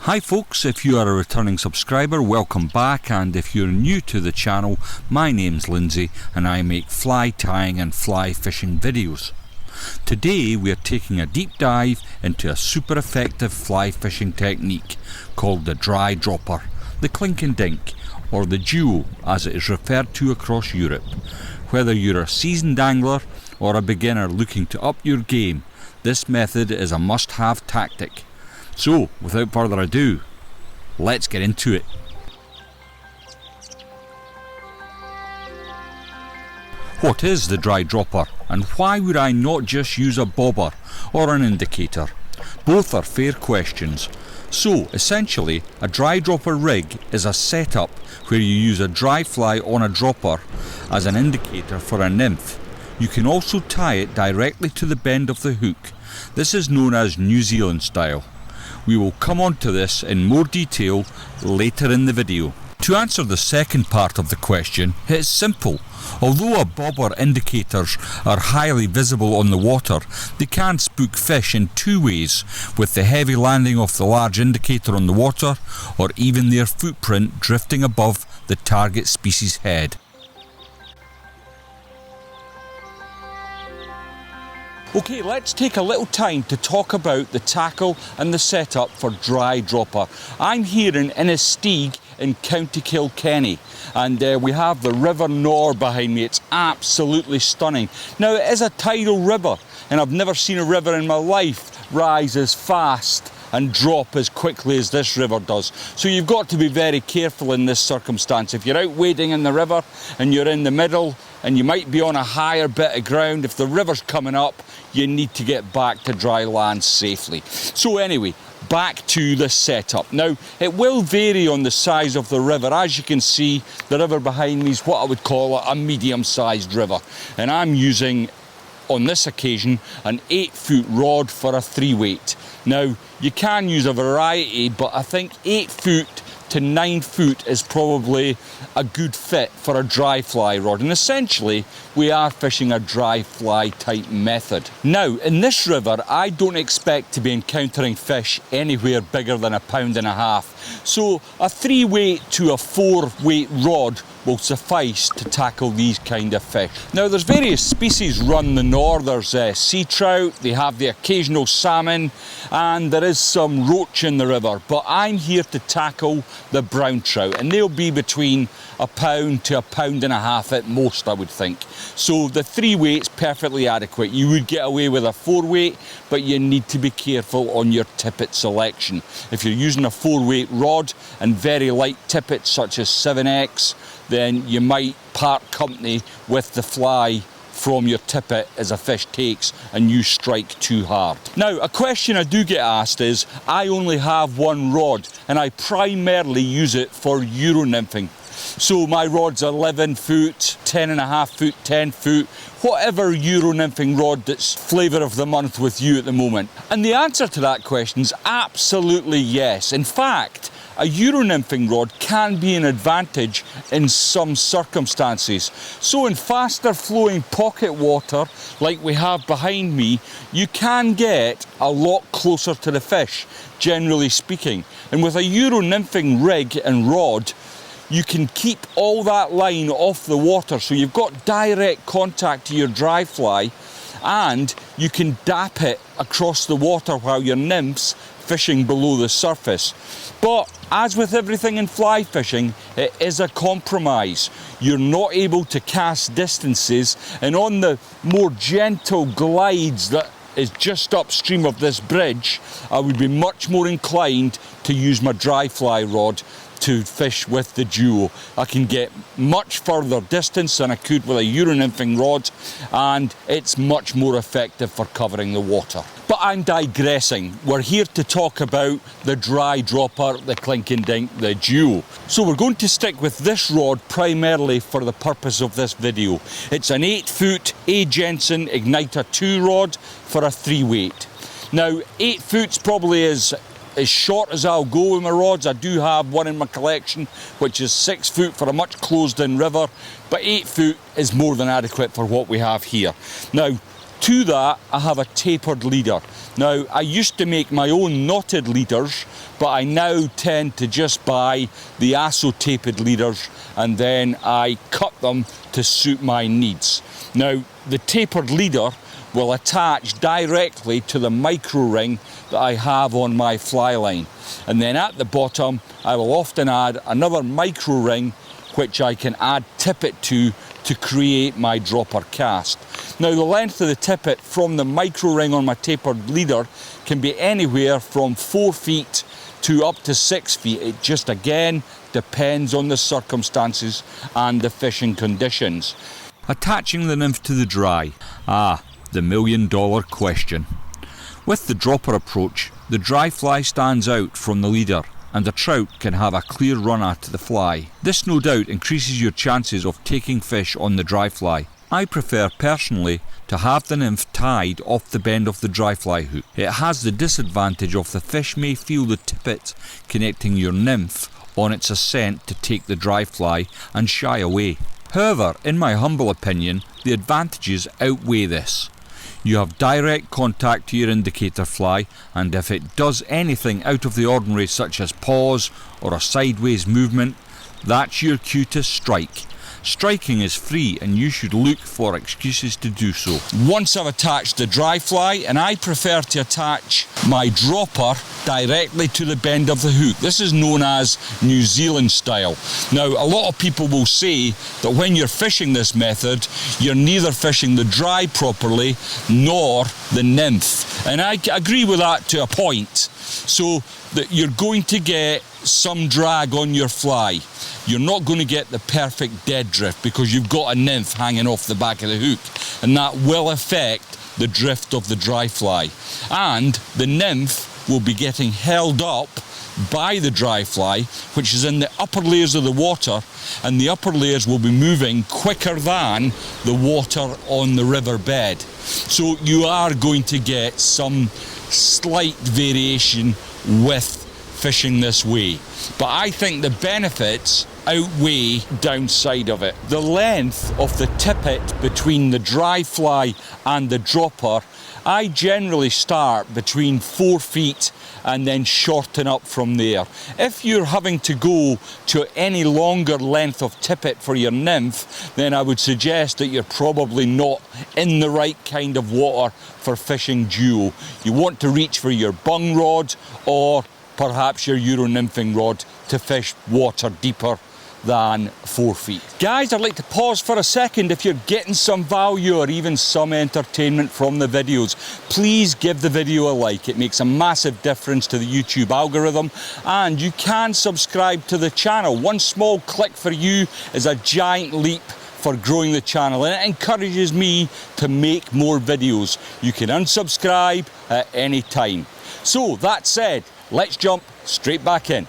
Hi folks, if you are a returning subscriber, welcome back, and if you're new to the channel, my name's Lindsay and I make fly tying and fly fishing videos. Today we are taking a deep dive into a super effective fly fishing technique called the dry dropper, the Klink and dink, or the duo as it is referred to across Europe. Whether you're a seasoned angler or a beginner looking to up your game, this method is a must-have tactic. So, without further ado, let's get into it. What is the dry dropper, and why would I not just use a bobber or an indicator? Both are fair questions. So, essentially, a dry dropper rig is a setup where you use a dry fly on a dropper as an indicator for a nymph. You can also tie it directly to the bend of the hook. This is known as New Zealand style. We will come on to this in more detail later in the video. To answer the second part of the question, it's simple. Although a bobber indicators are highly visible on the water, they can spook fish in two ways, with the heavy landing of the large indicator on the water, or even their footprint drifting above the target species head. Okay, let's take a little time to talk about the tackle and the setup for dry dropper. I'm here in Innisteig in County Kilkenny, and we have the River Nor behind me. It's absolutely stunning. Now, it is a tidal river, and I've never seen a river in my life rise as fast and drop as quickly as this river does. So you've got to be very careful in this circumstance. If you're out wading in the river and you're in the middle and you might be on a higher bit of ground, if the river's coming up, you need to get back to dry land safely. So anyway, back to the setup. Now, it will vary on the size of the river. As you can see, the river behind me is what I would call a medium-sized river. And I'm using, on this occasion, an 8-foot rod for a 3-weight. Now, you can use a variety, but I think 8 foot to 9 foot is probably a good fit for a dry fly rod. And essentially, we are fishing a dry fly type method. Now, in this river, I don't expect to be encountering fish anywhere bigger than 1.5 pounds. So a 3-weight to a 4-weight rod will suffice to tackle these kind of fish. Now, there's various species run the Nor. There's sea trout, they have the occasional salmon, and there is some roach in the river. But I'm here to tackle the brown trout, and they'll be between 1 pound to 1.5 pounds at most, I would think. So the 3-weight's perfectly adequate. You would get away with a 4-weight, but you need to be careful on your tippet selection. If you're using a 4-weight rod and very light tippets such as 7X, then you might part company with the fly from your tippet as a fish takes and you strike too hard. Now, a question I do get asked is, I only have one rod and I primarily use it for Euro nymphing. So my rod's 11 foot, 10.5 foot, 10 foot, whatever Euro nymphing rod that's flavour of the month with you at the moment. And the answer to that question is absolutely yes. In fact, a Euro nymphing rod can be an advantage in some circumstances. So in faster flowing pocket water, like we have behind me, you can get a lot closer to the fish, generally speaking. And with a Euro nymphing rig and rod, you can keep all that line off the water, so you've got direct contact to your dry fly, and you can dap it across the water while your nymph's fishing below the surface. But as with everything in fly fishing, it is a compromise. You're not able to cast distances, and on the more gentle glides that is just upstream of this bridge, I would be much more inclined to use my dry fly rod to fish with the duo. I can get much further distance than I could with a Euro nymphing rod, and it's much more effective for covering the water. But I'm digressing. We're here to talk about the dry dropper, the Klink and dink, the duo. So we're going to stick with this rod primarily for the purpose of this video. It's an 8-foot A. Jensen Igniter 2 rod for a 3-weight. Now, 8 foot's probably as short as I'll go with my rods. I do have one in my collection which is 6 foot for a much closed in river, but 8 foot is more than adequate for what we have here. Now, To that, I have a tapered leader. Now, I used to make my own knotted leaders, but I now tend to just buy the ASO tapered leaders, and then I cut them to suit my needs. Now, the tapered leader will attach directly to the micro ring that I have on my fly line. And then at the bottom, I will often add another micro ring which I can add tippet to create my dropper cast. Now, the length of the tippet from the micro ring on my tapered leader can be anywhere from 4 feet to up to 6 feet. It just again depends on the circumstances and the fishing conditions. Attaching the nymph to the dry. The million-dollar question. With the dropper approach, the dry fly stands out from the leader, and the trout can have a clear run at the fly. This no doubt increases your chances of taking fish on the dry fly. I prefer personally to have the nymph tied off the bend of the dry fly hook. It has the disadvantage of the fish may feel the tippet connecting your nymph on its ascent to take the dry fly and shy away. However, in my humble opinion, the advantages outweigh this. You have direct contact to your indicator fly, and if it does anything out of the ordinary, such as pause or a sideways movement, that's your cue to strike. Striking is free, and you should look for excuses to do so. Once I've attached the dry fly, and I prefer to attach my dropper directly to the bend of the hook. This is known as New Zealand style. Now, a lot of people will say that when you're fishing this method, you're neither fishing the dry properly nor the nymph. And I agree with that to a point. So that you're going to get some drag on your fly. You're not going to get the perfect dead drift because you've got a nymph hanging off the back of the hook, and that will affect the drift of the dry fly. And the nymph will be getting held up by the dry fly, which is in the upper layers of the water, and the upper layers will be moving quicker than the water on the river bed. So you are going to get some slight variation with fishing this way, but I think the benefits outweigh downside of it. The length of the tippet between the dry fly and the dropper, I generally start between 4 feet and then shorten up from there. If you're having to go to any longer length of tippet for your nymph, then I would suggest that you're probably not in the right kind of water for fishing duo. You want to reach for your bung rod or perhaps your Euro nymphing rod to fish water deeper than 4 feet. Guys, I'd like to pause for a second. If you're getting some value or even some entertainment from the videos, please give the video a like. It makes a massive difference to the YouTube algorithm, and you can subscribe to the channel. One small click for you is a giant leap for growing the channel, and it encourages me to make more videos. You can unsubscribe at any time. So that said, let's jump straight back in.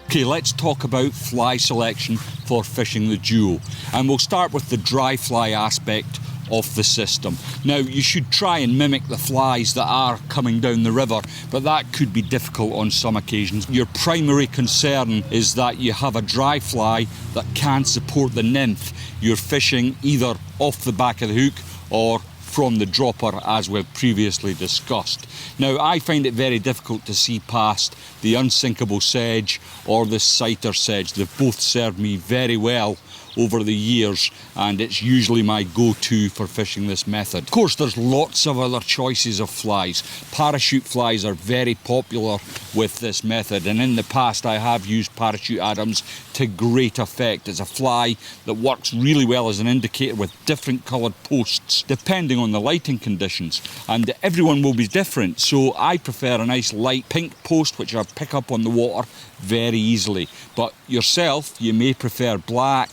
Okay, let's talk about fly selection for fishing the duo, and we'll start with the dry fly aspect of the system. Now, you should try and mimic the flies that are coming down the river, but that could be difficult on some occasions. Your primary concern is that you have a dry fly that can support the nymph you're fishing either off the back of the hook or from the dropper, as we've previously discussed. Now, I find it very difficult to see past the unsinkable sedge or the sighter sedge. They've both served me very well over the years, and it's usually my go-to for fishing this method. Of course, there's lots of other choices of flies. Parachute flies are very popular with this method, and in the past I have used Parachute Adams to great effect. It's a fly that works really well as an indicator with different coloured posts depending on the lighting conditions, and everyone will be different. So I prefer a nice light pink post which I pick up on the water very easily, but yourself, you may prefer black.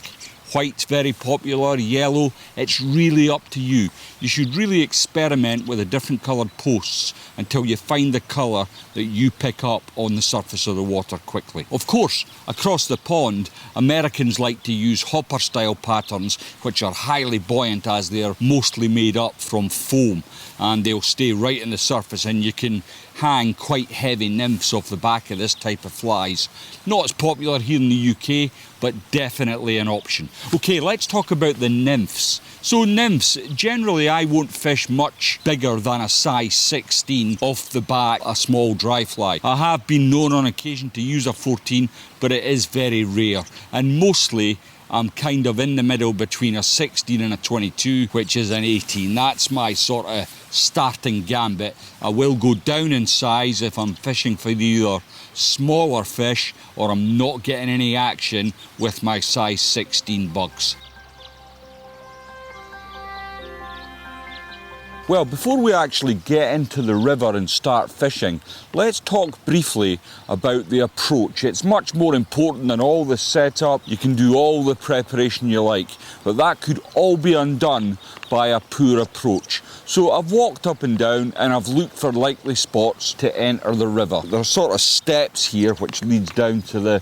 White's very popular, yellow, it's really up to you. You should really experiment with the different coloured posts until you find the colour that you pick up on the surface of the water quickly. Of course, across the pond, Americans like to use hopper style patterns which are highly buoyant as they're mostly made up from foam, and they'll stay right in the surface, and you can hang quite heavy nymphs off the back of this type of flies. Not as popular here in the UK, but definitely an option. Okay, let's talk about the nymphs. So nymphs, generally I won't fish much bigger than a size 16 off the back, a small dry fly. I have been known on occasion to use a 14, but it is very rare. And mostly I'm kind of in the middle between a 16 and a 22, which is an 18. That's my sort of starting gambit. I will go down in size if I'm fishing for either smaller fish or I'm not getting any action with my size 16 bugs. Well, before we actually get into the river and start fishing, let's talk briefly about the approach. It's much more important than all the setup. You can do all the preparation you like, but that could all be undone by a poor approach. So I've walked up and down and I've looked for likely spots to enter the river. There are sort of steps here which leads down to the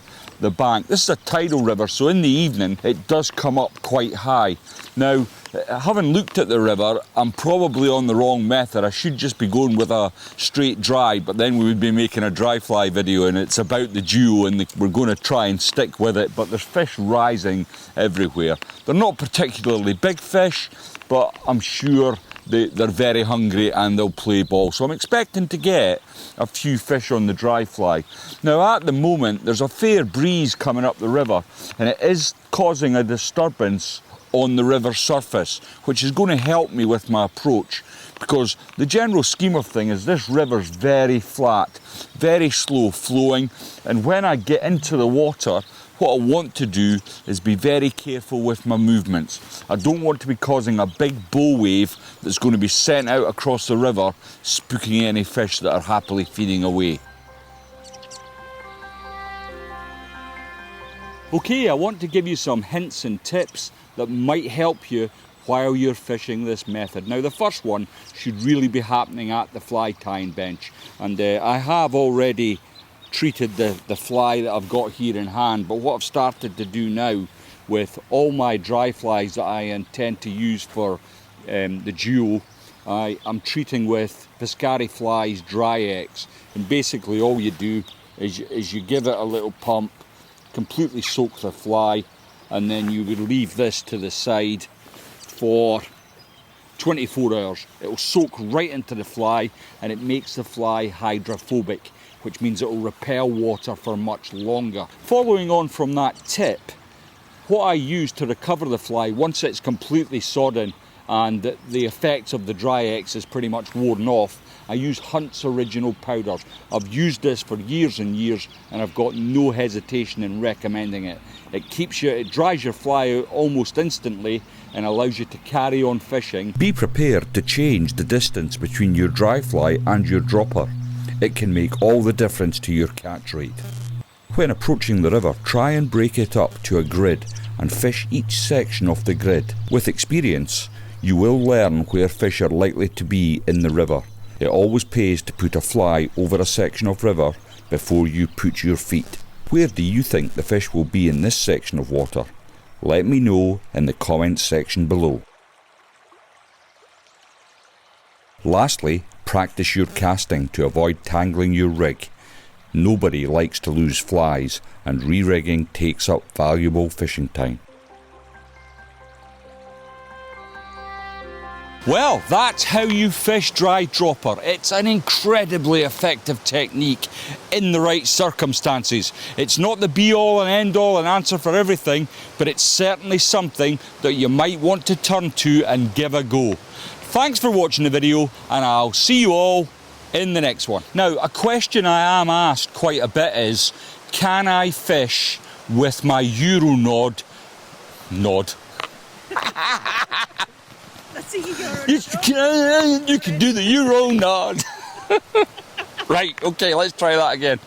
bank. This is a tidal river, so in the evening it does come up quite high. Now, having looked at the river, I'm probably on the wrong method. I should just be going with a straight dry, but then we would be making a dry fly video and it's about the duo and we're going to try and stick with it, but there's fish rising everywhere. They're not particularly big fish, but I'm sure they're very hungry and they'll play ball. So I'm expecting to get a few fish on the dry fly. Now at the moment there's a fair breeze coming up the river and it is causing a disturbance on the river surface, which is going to help me with my approach, because the general scheme of things is this river's very flat, very slow flowing, and when I get into the water, what I want to do is be very careful with my movements. I don't want to be causing a big bow wave that's going to be sent out across the river, spooking any fish that are happily feeding away. Okay, I want to give you some hints and tips that might help you while you're fishing this method. Now the first one should really be happening at the fly tying bench, and I have already treated the fly that I've got here in hand, but what I've started to do now with all my dry flies that I intend to use for the duo, I'm treating with Piscari Flies Dry X, and basically all you do is you give it a little pump, completely soak the fly, and then you would leave this to the side for 24 hours. It will soak right into the fly and it makes the fly hydrophobic, which means it will repel water for much longer. Following on from that tip, what I use to recover the fly once it's completely sodden and the effects of the Dry X is pretty much worn off, I use Hunt's Original Powders. I've used this for years and years and I've got no hesitation in recommending it. It dries your fly out almost instantly and allows you to carry on fishing. Be prepared to change the distance between your dry fly and your dropper. It can make all the difference to your catch rate. When approaching the river, try and break it up to a grid and fish each section of the grid. With experience, you will learn where fish are likely to be in the river. It always pays to put a fly over a section of river before you put your feet. Where do you think the fish will be in this section of water? Let me know in the comments section below. Lastly, practice your casting to avoid tangling your rig. Nobody likes to lose flies, and re-rigging takes up valuable fishing time. Well, that's how you fish dry dropper. It's an incredibly effective technique in the right circumstances. It's not the be-all and end-all and answer for everything, but it's certainly something that you might want to turn to and give a go. Thanks for watching the video, and I'll see you all in the next one. Now, a question I am asked quite a bit is, can I fish with my Euro nod? You can do the Euro nod. Right, okay, let's try that again.